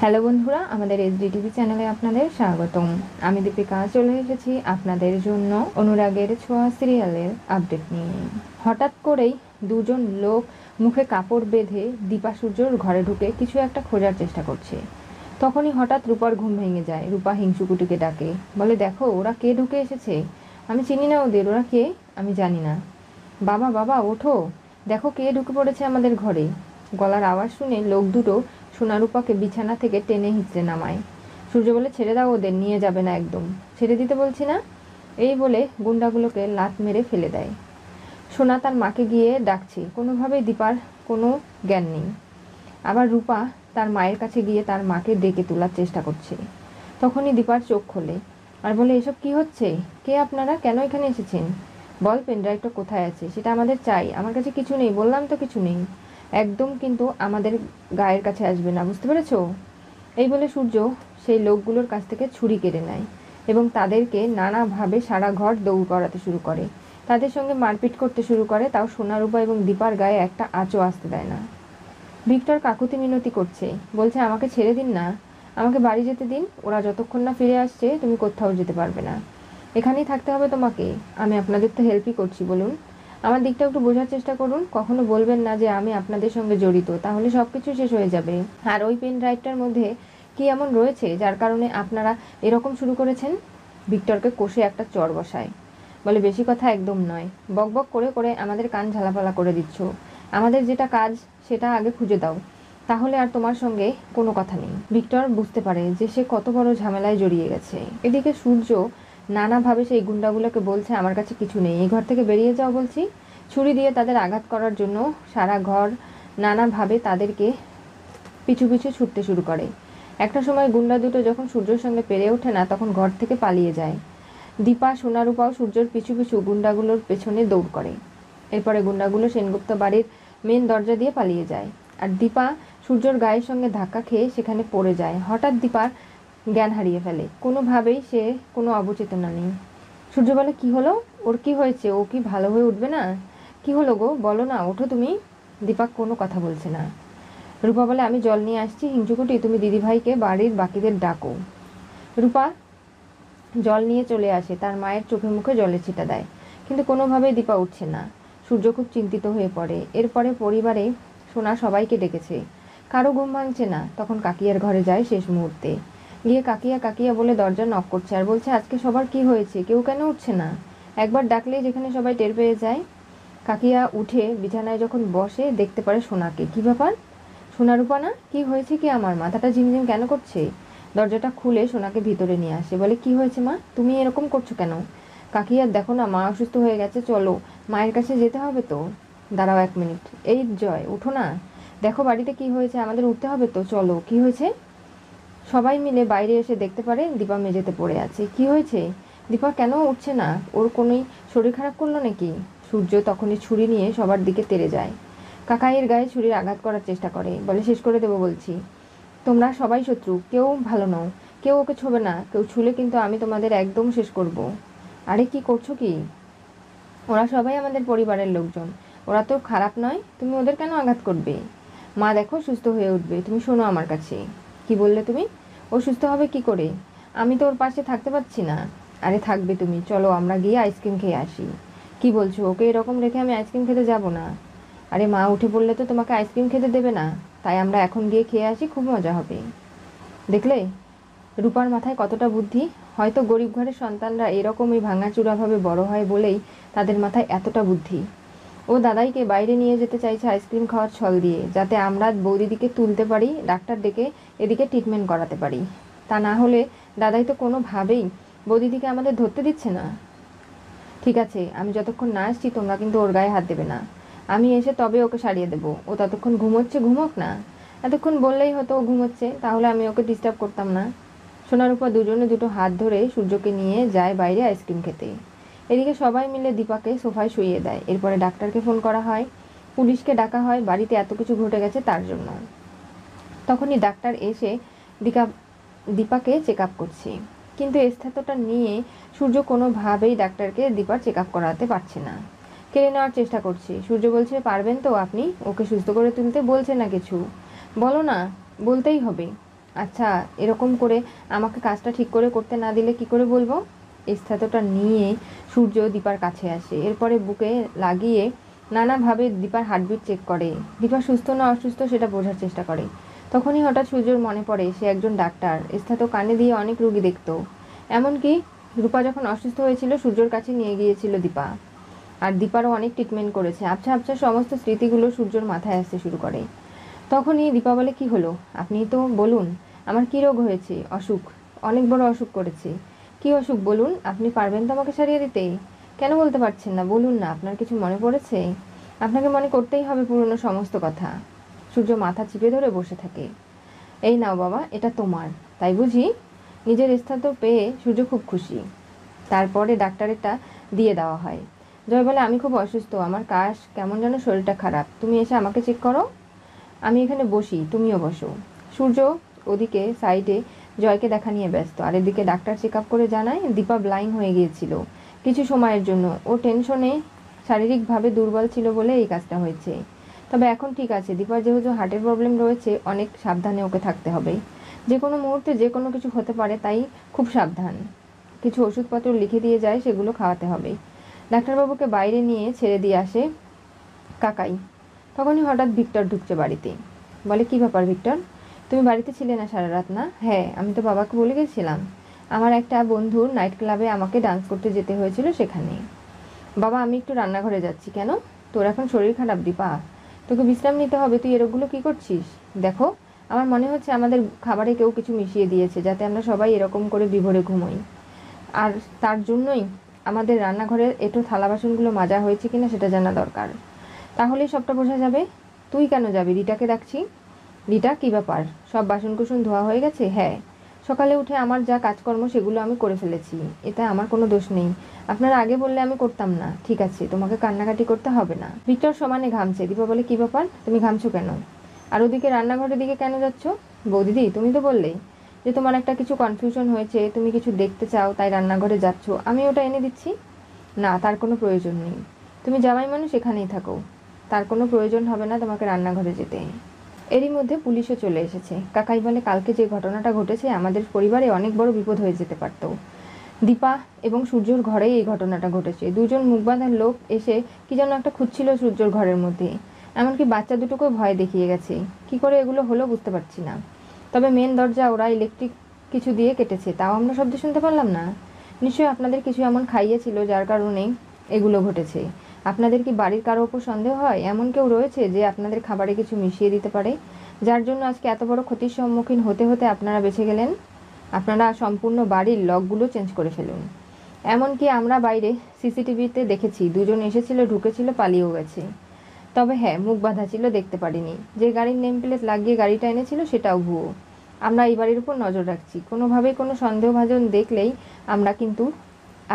Hello বন্ধুরা, আমাদের SDTV চ্যানেলে আপনাদের স্বাগতম। আমি দীপিকা চলে এসেছি আপনাদের জন্য অনুরাগের ছোঁয়া সিরিয়ালের আপডেট নিয়ে। হঠাৎ করেই দুজন লোক মুখে কাপড় বেঁধে দীপা সূর্যর ঘরে ঢুকে কিছু একটা খোঁজার চেষ্টা করছে। তখনই হঠাৎ রূপার ঘুম ভেঙে যায়। রূপা হিংসুকুটিকে ডাকে, বলে, দেখো ওরা কে ঢুকে এসেছে, আমি চিনি না ওদের, ওরা কে আমি জানি না। বাবা বাবা ওঠো, দেখো কে ঢুকে পড়েছে আমাদের ঘরে। গলার আওয়াজ শুনে লোক দুটো সোনারূপাকে বিছানা থেকে টেনে হিঁচড়ে নামায়। সূর্য বলে, ছেড়ে দাও ওদের, নিয়ে যাবে না একদম, ছেড়ে দিতে বলছি না। এই বলে গুন্ডাগুলোকে লাত মেরে ফেলে দেয়। সোনা তার মাকে গিয়ে ডাকছে, কোনোভাবেই দীপার কোনো জ্ঞান নেই। আবার রূপা তার মায়ের কাছে গিয়ে তার মাকে ডেকে তোলার চেষ্টা করছে। তখনই দীপার চোখ খোলে আর বলে, এসব কি হচ্ছে, কে আপনারা, কেন এখানে এসেছেন? বল পেনড্রাইভটা কোথায় আছে, সেটা আমাদের চাই। আমার কাছে কিছু নেই, বললাম তো কিছু নেই। একদম কিন্তু আমাদের গায়ের কাছে আসবে না, বুঝতে পেরেছো? এই বলে সূর্য সেই লোকগুলোর কাছ থেকে ছুরি কেড়ে নেয় এবং তাদেরকে নানাভাবে সারা ঘর দৌড় করাতে শুরু করে। তাদের সঙ্গে মারপিট করতে শুরু করে, তাও সোনারূপা এবং দীপার গায়ে একটা আঁচও আসতে দেয় না। ভিক্টর কাকুতি মিনতি করছে, বলছে, আমাকে ছেড়ে দিন না, আমাকে বাড়ি যেতে দিন। ওরা যতক্ষণ না ফিরে আসছে তুমি কোথাও যেতে পারবে না, এখানেই থাকতে হবে তোমাকে। আমি আপনাদের তো হেল্পই করছি, বলুন, আমার দিকটা একটু বোঝার চেষ্টা করুন। কখনো বলবেন না যে আমি আপনাদের সঙ্গে জড়িত, তাহলে সব কিছু শেষ হয়ে যাবে। আর ওই পেন ড্রাইভটার মধ্যে কি এমন রয়েছে যার কারণে আপনারা এরকম শুরু করেছেন? ভিক্টরকে কষে একটা চড় বসায়, বলে, বেশি কথা একদম নয়, বকবক করে করে আমাদের কান ঝালাপালা করে দিচ্ছ। আমাদের যেটা কাজ সেটা আগে খুঁজে দাও, তাহলে আর তোমার সঙ্গে কোনো কথা নেই। ভিক্টর বুঝতে পারে যে সে কত বড় ঝামেলায় জড়িয়ে গেছে। এদিকে সূর্য নানাভাবে সেই গুন্ডাগুলোকে বলছে, আমার কাছে কিছু নেই, এই ঘর থেকে বেরিয়ে যাও বলছি। ছুরি দিয়ে তাদের আঘাত করার জন্য সারা ঘর নানাভাবে তাদেরকে পিছু পিছু ছুটতে শুরু করে। একটা সময় গুন্ডা দুটো যখন সূর্যের সঙ্গে পেরে ওঠে না, তখন ঘর থেকে পালিয়ে যায়। দীপা সোনারূপাও সূর্যের পিছু পিছু গুন্ডাগুলোর পেছনে দৌড় করে। এরপরে গুন্ডাগুলো সেনগুপ্ত বাড়ির মেন দরজা দিয়ে পালিয়ে যায়, আর দীপা সূর্যর গায়ের সঙ্গে ধাক্কা খেয়ে সেখানে পড়ে যায়। হঠাৎ দীপার জ্ঞান হারিয়ে ফেলে, কোনোভাবেই সে কোনো অবচেতনা নেই। সূর্য বলে, কি হলো, ওর কি হয়েছে, ও কি ভালো হয়ে উঠবে না? কি হলো গো, বলো না, ওঠো তুমি। দীপা কোনো কথা বলছে না। রূপা বলে, আমি জল নিয়ে আসছি, হিংচুকুটি তুমি দিদিভাইকে বাড়ির বাকিদের ডাকো। রূপা জল নিয়ে চলে আসে, তার মায়ের চোখে মুখে জলের ছিটা দেয়, কিন্তু কোনোভাবেই দীপা উঠছে না। সূর্য খুব চিন্তিত হয়ে পড়ে। এরপরে পরিবারে সোনা সবাইকে ডেকেছে, কারো ঘুম ভাঙছে না। তখন কাকিয়ার ঘরে যায় শেষ মুহূর্তে, গিয়ে কাকিয়া কাকিয়া বলে দরজা নক করছে আর বলছে, আজকে সবার কি হয়েছে, কেউ কেন উঠছে না? একবার ডাকলেই যেখানে সবাই টের পেয়ে যায়। কাকিয়া উঠে বিছানায় যখন বসে, দেখতে পারে সোনাকে। কি ব্যাপার, সোনারূপা না, কি হয়েছে কি, আমার মাথাটা ঝিমঝিম কেন করছে? দরজাটা খুলে সোনাকে ভিতরে নিয়ে আসে, বলে, কি হয়েছে মা, তুমি এরকম করছো কেন? কাকিয়া, দেখো না, মা অসুস্থ হয়ে গেছে, চলো মায়ের কাছে যেতে হবে তো। দাঁড়াও 1 মিনিট, এই জয়, উঠো না, দেখো বাড়িতে কি হয়েছে, আমাদের উঠতে হবে তো, চলো। কি হয়েছে? সবাই মিলে বাইরে এসে দেখতে পারে দীপা মেঝেতে পড়ে আছে। কি হয়েছে? দীপা কেন উঠছে না, ওর কোনোই শরীর খারাপ করলো নাকি? সূর্য তখনই ছুরি নিয়ে সবার দিকে তেড়ে যায়। কাকাইয়ের গায়ে ছুরির আঘাত করার চেষ্টা করে, বলে, শেষ করে দেবো বলছি। তোমরা সবাই শত্রু, কেউ ভালো নও, কেউ ওকে ছোবে না, কেউ ছুলে কিন্তু আমি তোমাদের একদম শেষ করব। আরে কি করছো কি? ওরা সবাই আমাদের পরিবারের লোকজন, ওরা তো খারাপ নয়, তুমি ওদের কেন আঘাত করবে? মা দেখো সুস্থ হয়ে উঠবে, তুমি শোনো আমার কাছে। কি বললে তুমি? ও সুস্থ হবে কি করে? আমি তো ওর পাশে থাকতে পারছি না। আরে থাকবে তুমি, চলো আমরা গিয়ে আইসক্রিম খেয়ে আসি। কি বলছো, ওকে এরকম রেখে আমি আইসক্রিম খেতে যাব না? আরে মা উঠে পড়লে তো তোমাকে আইসক্রিম খেতে দেবে না, তাই আমরা এখন গিয়ে খেয়ে আসি, খুব মজা হবে। দেখলে রূপার মাথায় কতটা বুদ্ধি। হয়তো গরিব ঘরের সন্তানরা এরকমই ভাঙাচুরাভাবে বড় হয় বলেই তাদের মাথায় এতটা বুদ্ধি। ও দাদাইকে বাইরে নিয়ে যেতে চাইছে আইসক্রিম খাওয়ার ছল দিয়ে, যাতে আমরা বৌদিদিকে তুলতে পারি, ডাক্তার ডেকে এদিকে ট্রিটমেন্ট করাতে পারি। তা না হলে দাদাই তো কোনোভাবেই বৌদিদিকে আমাদের ধরতে দিচ্ছে না। ঠিক আছে, আমি যতক্ষণ না আসছি তোমরা কিন্তু ওর গায়ে হাত দেবে না। আমি এসে তবে ওকে সারিয়ে দেবো। ও ততক্ষণ ঘুমোচ্ছে, ঘুমোক না। এতক্ষণ বললেই হতো ও ঘুমোচ্ছে, তাহলে আমি ওকে ডিস্টার্ব করতাম না। সোনার উপর দুজনে দুটো হাত ধরে সূর্যকে নিয়ে যায় বাইরে আইসক্রিম খেতে। এদিকে সবাই মিলে দীপাকে সোফায় শুইয়ে দেয়। এরপরে ডাক্তারকে ফোন করা হয়, পুলিশকে ডাকা হয়, বাড়িতে এত কিছু ঘটে গেছে তার জন্য। তখনই ডাক্তার এসে দীপা দীপাকে চেক আপ করছে, কিন্তু স্থিতটা নিয়ে সূর্য কোনোভাবেই ডাক্তারকে দীপার চেক আপ করাতে পারছে না। কেড়ে নেওয়ার চেষ্টা করছে। সূর্য বলছে, পারবেন তো আপনি, ওকে সুস্থ করে তুলতে, বলছে না কিছু, বলো না, বলতেই হবে। আচ্ছা, এরকম করে আমাকে কাজটা ঠিক করে করতে না দিলে কি করে বলবো? স্থিতটা নিয়ে সূর্য দীপার কাছে আসে, এরপরে বুকে লাগিয়ে নানাভাবে দীপার হার্টবিট চেক করে। দীপা সুস্থ না অসুস্থ সেটা বোঝার চেষ্টা করে। তখনই হঠাৎ সূর্যর মনে পড়ে সে একজন ডাক্তার, স্থিত কানে দিয়ে অনেক রুগী দেখতো। এমনকি রূপা যখন অসুস্থ হয়েছিল সূর্যর কাছে নিয়ে গিয়েছিল দীপা, আর দীপারও অনেক ট্রিটমেন্ট করেছে। আবছা আবছা সমস্ত স্মৃতিগুলো সূর্যর মাথায় আসতে শুরু করে। তখনই দীপা বলে, কি হলো? আপনি তো বলুন, আমার কি রোগ হয়েছে? অসুখ, অনেক বড় অসুখ করেছে। কি অসুখ বলুন? আপনি পারবেন তো আমাকে সারিয়ে দিতে? কেন বলতে পারছেন না? বলুন না, আপনার কিছু মনে পড়েছে? আপনাকে মনে করতেই হবে পুরনো সমস্ত কথা। সূর্য মাথা চিপে ধরে বসে থাকে। এই নাও বাবা, এটা তোমার। তাই বুঝি? নিজের স্থান তো পেয়ে সূর্য খুব খুশি। তারপরে ডাক্তারেরটা দিয়ে দেওয়া হয়। জয় বলে, আমি খুব অসুস্থ, আমার কাশ, কেমন যেন শরীরটা খারাপ, তুমি এসে আমাকে চেক করো। আমি এখানে বসি, তুমিও বসো। সূর্য ওদিকে সাইডে জয়কে দেখা নিয়ে ব্যস্ত, আর এদিকে ডাক্তার চেক আপ করে জানায় দীপা ব্লাইন্ড হয়ে গিয়েছিল কিছু সময়ের জন্য। ও টেনশনে শারীরিকভাবে দুর্বল ছিল বলে এই কাজটা হয়েছে। তবে এখন ঠিক আছে। দীপার যেহেতু হার্টের প্রবলেম রয়েছে, অনেক সাবধানে ওকে থাকতে হবে। যে কোনো মুহূর্তে যে কোনো কিছু হতে পারে, তাই খুব সাবধান। কিছু ওষুধপত্র লিখে দিয়ে যায়, সেগুলো খাওয়াতে হবে। ডাক্তারবাবুকে বাইরে নিয়ে ছেড়ে দিয়ে আসে কাকাই। তখনই হঠাৎ ভিক্টর ঢুকছে বাড়িতে। বলে, কি ব্যাপার ভিক্টর, তুমি বাড়িতে ছিলে না সারা রাত? না? হ্যাঁ, আমি তো বাবাকে বলে গেছিলাম। আমার একটা বন্ধুর নাইট ক্লাবে আমাকে ডান্স করতে যেতে হয়েছিল, সেখানে। বাবা, আমি একটু রান্নাঘরে যাচ্ছি। কেন? তোর এখন শরীর খারাপ দীপা, তোকে বিশ্রাম নিতে হবে। তুই এরকগুলো কি করছিস? দেখো, আমার মনে হচ্ছে আমাদের খাবারে কেউ কিছু মিশিয়ে দিয়েছে, যাতে আমরা সবাই এরকম করে বিভোরে ঘুমোই। আর তার জন্যই আমাদের রান্নাঘরের এঁটো থালা বাসনগুলো মাজা হয়েছে কিনা সেটা জানা দরকার। তাহলেই সবটা বোঝা যাবে। তুই কেন যাবি? রিটাকে ডাকছি। রিটা, কি ব্যাপার? সব বাসনকুসন ধোয়া হয়ে গেছে? হ্যাঁ, সকালে উঠে আমার যা কাজকর্ম সেগুলো আমি করে ফেলেছি, এতে আমার কোনো দোষ নেই। আপনারা আগে বললে আমি করতাম না। ঠিক আছে, তোমাকে কান্নাকাটি করতে হবে না। ভিক্টর সমানে ঘামছে। দীপা বলে, কি ব্যাপার, তুমি ঘামছো কেন? আর ওদিকে রান্নাঘরের দিকে কেন যাচ্ছ? বৌদিদি, তুমি তো বললে যে তোমার একটা কিছু কনফিউশন হয়েছে, তুমি কিছু দেখতে চাও, তাই রান্নাঘরে যাচ্ছ। আমি ওটা এনে দিচ্ছি। না, তার কোনো প্রয়োজন নেই। তুমি জামাই মানুষ, এখানেই থাকো। তার কোনো প্রয়োজন হবে না তোমাকে রান্নাঘরে যেতে। এরই মধ্যে পুলিশও চলে এসেছে। কাকাই বলে, কালকে যে ঘটনাটা ঘটেছে, আমাদের পরিবারে অনেক বড় বিপদ হয়ে যেতে পারত। দীপা এবং সূর্যর ঘরেই এই ঘটনাটা ঘটেছে। দুজন মুখবাঁধার লোক এসে কি যেন একটা খুঁজছিল সূর্যর ঘরের মধ্যে। এমনকি বাচ্চা দুটোকেও ভয় দেখিয়ে গেছে। কি করে এগুলো হলো বুঝতে পারছি না। তবে মেন দরজা ওরা ইলেকট্রিক কিছু দিয়ে কেটেছে, তাও আমরা শব্দ শুনতে পারলাম না। নিশ্চয়ই আপনাদের কিছু এমন খাইয়েছিল যার কারণে এগুলো ঘটেছে। আপনাদের কি বাড়ির কারো ওপর সন্দেহ হয়? এমন কেউ রয়েছে যে আপনাদের খাবারে কিছু মিশিয়ে দিতে পারে, যার জন্য আজকে এত বড় ক্ষতির সম্মুখীন হতে হতে আপনারা বেঁচে গেলেন? আপনারা সম্পূর্ণ বাড়ির লকগুলো চেঞ্জ করে ফেলুন। এমনকি আমরা বাইরে সিসিটিভিতে দেখেছি দুজন এসেছিল, ঢুকেছিল, পালিয়েও গেছে। তবে হ্যাঁ, মুখ বাঁধা ছিল, দেখতে পারিনি। যে গাড়ির নেম প্লেট লাগিয়ে গাড়িটা এনেছিল সেটাও ভুয়ো। আমরা এই বাড়ির উপর নজর রাখছি, কোনোভাবেই কোনো সন্দেহভাজন দেখলেই আমরা কিন্তু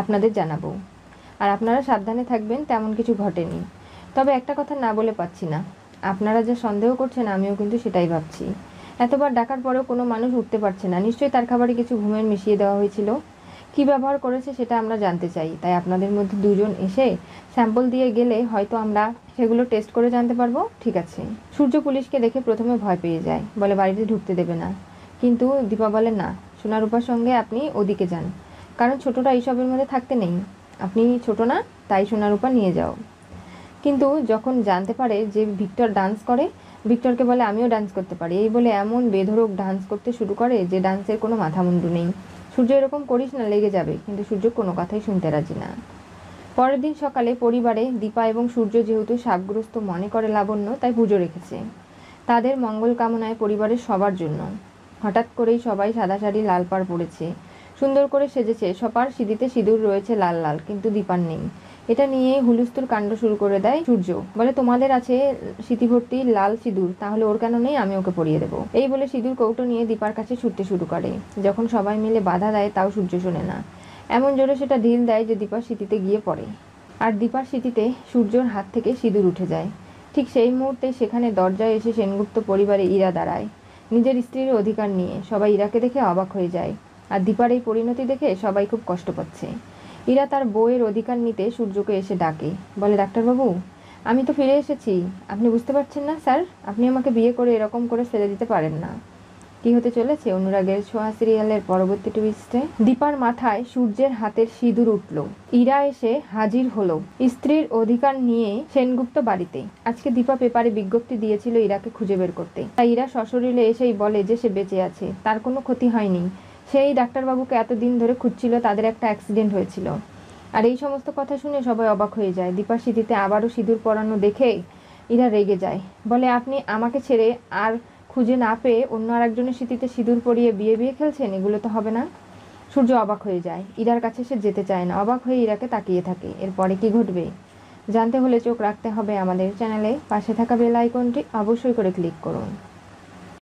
আপনাদের জানাবো। আর আপনারা সাবধানে থাকবেন, তেমন কিছু ঘটেনি। তবে একটা কথা না বলে পাচ্ছি না, আপনারা যা সন্দেহ করছেন আমিও কিন্তু সেটাই ভাবছি। এতবার ডাকার পরেও কোনো মানুষ উঠতে পারছে না, নিশ্চয়ই তার খাবারে কিছু ঘুমের মিশিয়ে দেওয়া হয়েছিল। কী ব্যবহার করেছে সেটা আমরা জানতে চাই, তাই আপনাদের মধ্যে দুজন এসে স্যাম্পল দিয়ে গেলে হয়তো আমরা সেগুলো টেস্ট করে জানতে পারবো। ঠিক আছে। সূর্য পুলিশকে দেখে প্রথমে ভয় পেয়ে যায়, বলে বাড়িতে ঢুকতে দেবে না। কিন্তু দীপা বলে, না, সোনারূপার সঙ্গে আপনি ওদিকে যান, কারণ ছোটরা এইসবের মধ্যে থাকতে নেই। আপনি ছোট না, তাই সোনারূপা নিয়ে যাও। কিন্তু যখন জানতে পারে যে ভিক্টর ডান্স করে, ভিক্টরকে বলে, আমিও ডান্স করতে পারি। এই বলে এমন বেধড়ক ডান্স করতে শুরু করে যে ডান্সের কোনো মাথা মুন্ডু নেই। সূর্য, এরকম করিস না, লেগে যাবে। কিন্তু সূর্য কোনো কথাই শুনতে রাজি না। পরের দিন সকালে পরিবারে দীপা এবং সূর্য যেহেতু শাপগ্রস্ত মনে করে লাবণ্য, তাই পুজো রেখেছে তাদের মঙ্গল কামনায় পরিবারের সবার জন্য। হঠাৎ করেই সবাই সাদা শাড়ি, লাল পাড় পরেছে, সুন্দর করে সেজেছে। সবার সিঁথিতে সিঁদুর রয়েছে লাল লাল, কিন্তু দীপার নেই। এটা নিয়েই হুলস্থুল কাণ্ড শুরু করে দেয় সূর্য। বলে, তোমাদের আছে সিঁথি ভর্তি লাল সিঁদুর, তাহলে ওর কেন নেই? আমি ওকে পরিয়ে দেবো। এই বলে সিঁদুর কৌটো নিয়ে দীপার কাছে ছুটতে শুরু করে। যখন সবাই মিলে বাধা দেয়, তাও সূর্য শোনে না। এমন জোরে সেটা ঢিল দেয় যে দীপার সিঁথিতে গিয়ে পড়ে, আর দীপার সিঁথিতে সূর্যর হাত থেকে সিঁদুর উঠে যায়। ঠিক সেই মুহূর্তে সেখানে দরজায় এসে সেনগুপ্ত পরিবারে ইরা দাঁড়ায়, নিজের স্ত্রীর অধিকার নিয়ে। সবাই ইরাকে দেখে অবাক হয়ে যায়, আর দীপার এই পরিণতি দেখে সবাই খুব কষ্ট পাচ্ছে। ইরা তার বউয়ের অধিকার নিতে সূর্যকে এসে ডাকে, বলে, ডাক্তারবাবু, আমি তো ফিরে এসেছি। আপনি বুঝতে পারছেন না স্যার? আপনি আমাকে বিয়ে করে এরকম করে ফেলে দিতে পারেন না। কি হতে চলেছে অনুরাগের ছোঁয়া সিরিয়ালের পরবর্তী টুইস্টে? দীপার মাথায় সূর্যের হাতের সিঁদুর উঠল। ইরা এসে হাজির হলো স্ত্রীর অধিকার নিয়ে সেনগুপ্ত বাড়িতে। আজকে দীপা পেপারে বিজ্ঞপ্তি দিয়েছিল ইরাকে খুঁজে বের করতে। তাই ইরা সশরীরে এসেই বলে যে সে বেঁচে আছে, তার কোনো ক্ষতি হয়নি। সেই ডাক্তারবাবুকে এতদিন ধরে খুঁজছিল, তাদের একটা অ্যাক্সিডেন্ট হয়েছিল। আর এই সমস্ত কথা শুনে সবাই অবাক হয়ে যায়। দীপার স্মৃতিতে আবারও সিঁদুর পরানো দেখে ইরা রেগে যায়, বলে আপনি আমাকে ছেড়ে আর খুঁজে না পেয়ে অন্য আরেকজনের স্মৃতিতে সিঁদুর পরিয়ে বিয়ে খেলছেন, এগুলো তো হবে না। সূর্য অবাক হয়ে যায়, ইরার কাছে সে যেতে চায় না, অবাক হয়ে ইরাকে তাকিয়ে থাকে। এরপরে কি ঘটবে জানতে হলে চোখ রাখতে হবে আমাদের চ্যানেলে। পাশে থাকা বেল আইকনটি অবশ্যই করে ক্লিক করুন।